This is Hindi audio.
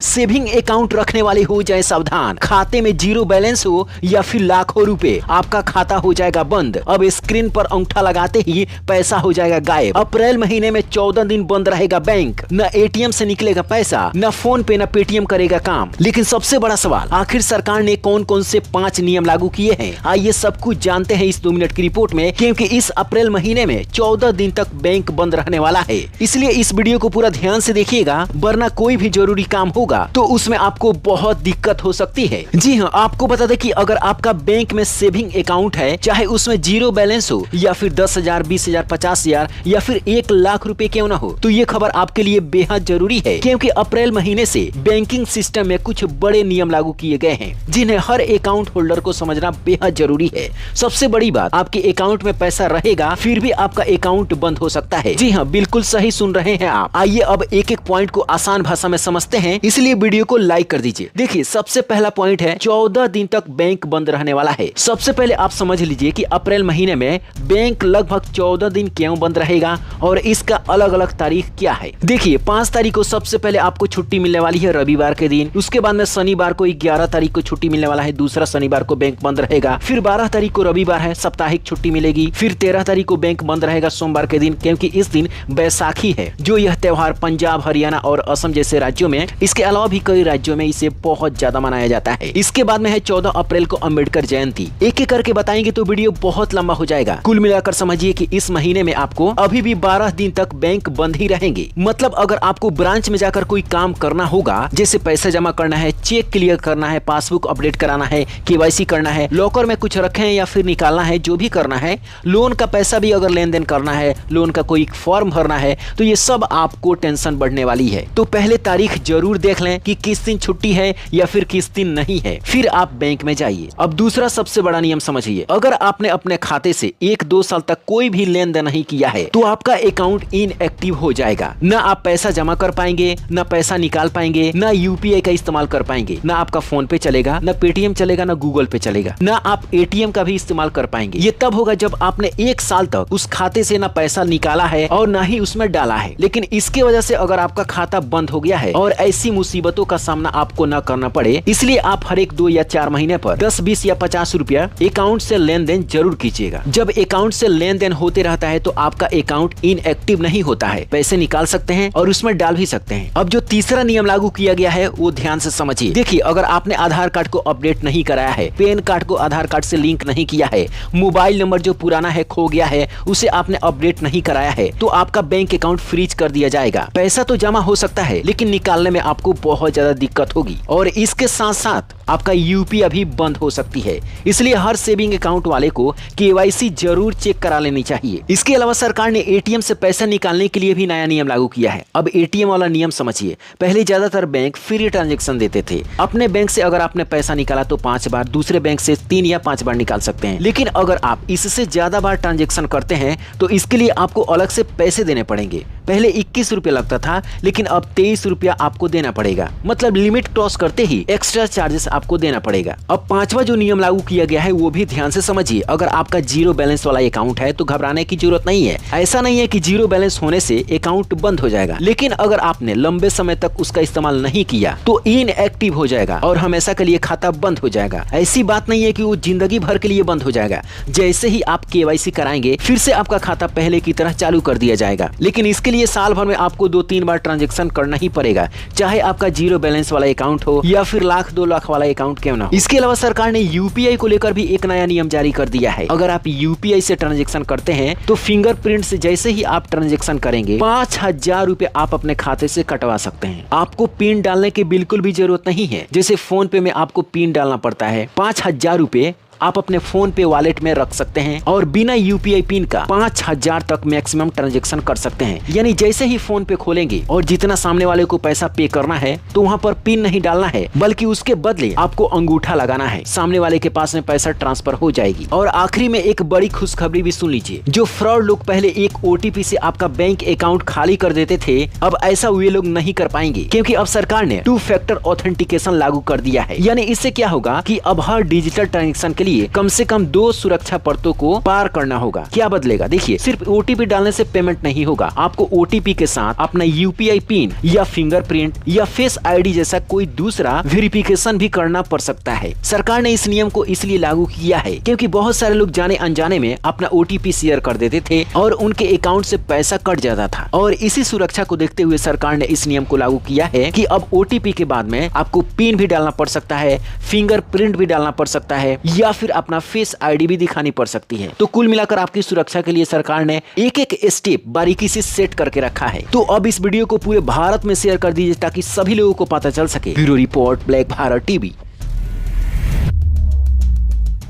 सेविंग अकाउंट रखने वाले हो जाए सावधान। खाते में जीरो बैलेंस हो या फिर लाखों रुपए, आपका खाता हो जाएगा बंद। अब स्क्रीन पर अंगूठा लगाते ही पैसा हो जाएगा गायब। अप्रैल महीने में 14 दिन बंद रहेगा बैंक, न एटीएम से निकलेगा पैसा, न फोन पे न पेटीएम करेगा काम। लेकिन सबसे बड़ा सवाल, आखिर सरकार ने कौन कौन से 5 नियम लागू किए हैं? आइए सब कुछ जानते हैं इस 2 मिनट की रिपोर्ट में, क्योंकि इस अप्रैल महीने में 14 दिन तक बैंक बंद रहने वाला है। इसलिए इस वीडियो को पूरा ध्यान से देखिएगा, वरना कोई भी जरूरी काम होगा तो उसमें आपको बहुत दिक्कत हो सकती है। जी हाँ, आपको बता दें कि अगर आपका बैंक में सेविंग अकाउंट है, चाहे उसमें जीरो बैलेंस हो या फिर 10,000, 20,000, 50,000 या फिर 1 लाख रुपए क्यों ना हो, तो ये खबर आपके लिए बेहद जरूरी है, क्योंकि अप्रैल महीने से बैंकिंग सिस्टम में कुछ बड़े नियम लागू किए गए हैं, जिन्हें हर अकाउंट होल्डर को समझना बेहद जरूरी है। सबसे बड़ी बात, आपके अकाउंट में पैसा रहेगा फिर भी आपका अकाउंट बंद हो सकता है। जी हाँ, बिल्कुल सही सुन रहे हैं आप। आइए अब एक एक पॉइंट को आसान भाषा में समझते हैं, इसलिए वीडियो को लाइक कर दीजिए। देखिए, सबसे पहला पॉइंट है 14 दिन तक बैंक बंद रहने वाला है। सबसे पहले आप समझ लीजिए कि अप्रैल महीने में बैंक लगभग 14 दिन क्यों बंद रहेगा और इसका अलग अलग तारीख क्या है। देखिए, 5 तारीख को सबसे पहले आपको छुट्टी मिलने वाली है, रविवार के दिन। उसके बाद में शनिवार को 11 तारीख को छुट्टी मिलने वाला है, दूसरा शनिवार को बैंक बंद रहेगा। फिर 12 तारीख को रविवार है, साप्ताहिक छुट्टी मिलेगी। फिर 13 तारीख को बैंक बंद रहेगा, सोमवार के दिन, क्योंकि इस दिन बैसाखी है, जो यह त्योहार पंजाब, हरियाणा और असम जैसे राज्यों में, इसके अलावा भी कई राज्यों में इसे बहुत ज्यादा मनाया जाता है। इसके बाद में है 14 अप्रैल को अम्बेडकर जयंती। एक एक करके बताएंगे तो वीडियो बहुत लंबा हो जाएगा। कुल मिलाकर समझिए कि इस महीने में आपको अभी भी 12 दिन तक बैंक बंद ही रहेंगे। मतलब अगर आपको ब्रांच में जाकर कोई काम करना होगा, जैसे पैसा जमा करना है, चेक क्लियर करना है, पासबुक अपडेट कराना है, केवाईसी करना है, लॉकर में कुछ रखे हैं या फिर निकालना है, जो भी करना है, लोन का पैसा भी अगर लेन देन करना है, लोन का कोई फॉर्म भरना है, तो ये सब आपको टेंशन बढ़ने वाली है। तो पहले तारीख जरूर देख लें कि किस दिन छुट्टी है या फिर किस दिन नहीं है, फिर आप बैंक में जाइए। अब दूसरा सबसे बड़ा नियम समझिए, अगर आपने अपने खाते से 1-2 साल तक कोई भी लेन देन नहीं किया है तो आपका अकाउंट इनएक्टिव हो जाएगा। न आप पैसा जमा कर पाएंगे, न पैसा निकाल पाएंगे, न यूपीआई का इस्तेमाल कर पाएंगे, न आपका फोन पे चलेगा, न पेटीएम चलेगा, न गूगल पे चलेगा, न आप एटीएम का भी इस्तेमाल कर पाएंगे। ये तब होगा जब आपने 1 साल तक उस खाते से न पैसा निकाला है और न ही उसमें डाला है। लेकिन इसके वजह से अगर आपका खाता बंद हो गया है और ऐसी मुसीबतों का सामना आपको न करना पड़े, इसलिए आप हर एक 2 या 4 महीने पर 10, 20 या 50 रुपया अकाउंट से लेन देन जरूर कीजिएगा। जब अकाउंट से लेन देन होते रहता है तो आपका अकाउंट इनएक्टिव नहीं होता है, पैसे निकाल सकते हैं और उसमें डाल भी सकते हैं। अब जो तीसरा नियम लागू किया गया है वो ध्यान से समझिए। देखिए, अगर आपने आधार कार्ड को अपडेट नहीं कराया है, पैन कार्ड को आधार कार्ड से लिंक नहीं किया है, मोबाइल नंबर जो पुराना है खो गया है उसे आपने अपडेट नहीं कराया है, तो आपका बैंक अकाउंट फ्रीज कर दिया जाएगा। पैसा तो जमा हो सकता है लेकिन निकालने में आपको बहुत ज्यादा दिक्कत होगी और इसके साथ साथ आपका यूपीआई भी बंद हो सकती है। इसलिए हर सेविंग अकाउंट वाले को केवाईसी जरूर चेक करा लेनी चाहिए। इसके अलावा सरकार ने एटीएम से पैसा निकालने के लिए भी नया नियम लागू किया है। अब एटीएम वाला नियम समझिए। पहले ज्यादातर बैंक फ्री ट्रांजैक्शन देते थे। अपने बैंक से अगर आपने पैसा निकाला तो 5 बार, दूसरे बैंक से 3 या 5 बार निकाल सकते हैं। लेकिन अगर आप इससे ज्यादा बार ट्रांजैक्शन करते हैं तो इसके लिए आपको अलग से पैसे देने पड़ेंगे। पहले 21 रुपये लगता था, लेकिन अब 23 रुपया आपको देना पड़ेगा। मतलब लिमिट क्रॉस करते ही एक्स्ट्रा चार्जेस आपको देना पड़ेगा। अब 5वां जो नियम लागू किया गया है वो भी ध्यान से समझिए। अगर आपका जीरो बैलेंस वाला अकाउंट है तो घबराने की जरूरत नहीं है। ऐसा नहीं है कि जीरो बैलेंस होने से अकाउंट बंद हो जाएगा, लेकिन अगर आपने लंबे समय तक उसका इस्तेमाल नहीं किया तो इनएक्टिव हो जाएगा और हमेशा के लिए खाता बंद हो जाएगा। ऐसी बात नहीं है कि वो जिंदगी भर के लिए बंद हो जाएगा। जैसे ही आप केवाईसी कराएंगे फिर से आपका खाता पहले की तरह चालू कर दिया जाएगा, लेकिन इसके लिए साल भर में आपको 2-3 बार ट्रांजैक्शन करना ही पड़ेगा, चाहे आपका जीरो बैलेंस वाला अकाउंट हो या फिर 1-2 लाख वाला अकाउंट क्यों ना हो। इसके अलावा सरकार ने यूपीआई को लेकर भी एक नया नियम जारी कर दिया है। अगर आप यूपीआई से ट्रांजैक्शन करते हैं तो फिंगरप्रिंट से जैसे ही आप ट्रांजैक्शन करेंगे 5,000 रुपए आप अपने खाते से कटवा सकते हैं। आपको पिन डालने की बिल्कुल भी जरूरत नहीं है। जैसे फोन पे में आपको पिन डालना पड़ता है, 5,000 रुपए आप अपने फोन पे वॉलेट में रख सकते हैं और बिना यूपीआई पिन का 5,000 तक मैक्सिमम ट्रांजैक्शन कर सकते हैं। यानी जैसे ही फोन पे खोलेंगे और जितना सामने वाले को पैसा पे करना है तो वहाँ पर पिन नहीं डालना है, बल्कि उसके बदले आपको अंगूठा लगाना है। सामने वाले के पास में पैसा ट्रांसफर हो जाएगी। और आखिरी में एक बड़ी खुशखबरी भी सुन लीजिए। जो फ्रॉड लोग पहले एक ओटीपी से आपका बैंक अकाउंट खाली कर देते थे, अब ऐसा वे लोग नहीं कर पाएंगे, क्योंकि अब सरकार ने 2 फैक्टर ऑथेंटिकेशन लागू कर दिया है। यानी इससे क्या होगा कि अब हर डिजिटल ट्रांजेक्शन के लिए कम से कम 2 सुरक्षा परतों को पार करना होगा। क्या बदलेगा? देखिए, सिर्फ ओटीपी डालने से पेमेंट नहीं होगा, आपको ओटीपी के साथ अपना यूपीआई पिन या फिंगरप्रिंट या फेस आईडी जैसा कोई दूसरा वेरिफिकेशन भी करना पड़ सकता है। सरकार ने इस नियम को इसलिए लागू किया है क्योंकि बहुत सारे लोग जाने अनजाने में अपना ओटीपी शेयर कर देते थे और उनके अकाउंट से पैसा कट जाता था। और इसी सुरक्षा को देखते हुए सरकार ने इस नियम को लागू किया है कि अब ओटीपी के बाद में आपको पिन भी डालना पड़ सकता है, फिंगरप्रिंट भी डालना पड़ सकता है या फिर अपना फेस आईडी भी दिखानी पड़ सकती है। तो कुल मिलाकर आपकी सुरक्षा के लिए सरकार ने एक एक स्टेप बारीकी से सेट करके रखा है। तो अब इस वीडियो को पूरे भारत में शेयर कर दीजिए ताकि सभी लोगों को पता चल सके। Bureau report, black Bharat TV.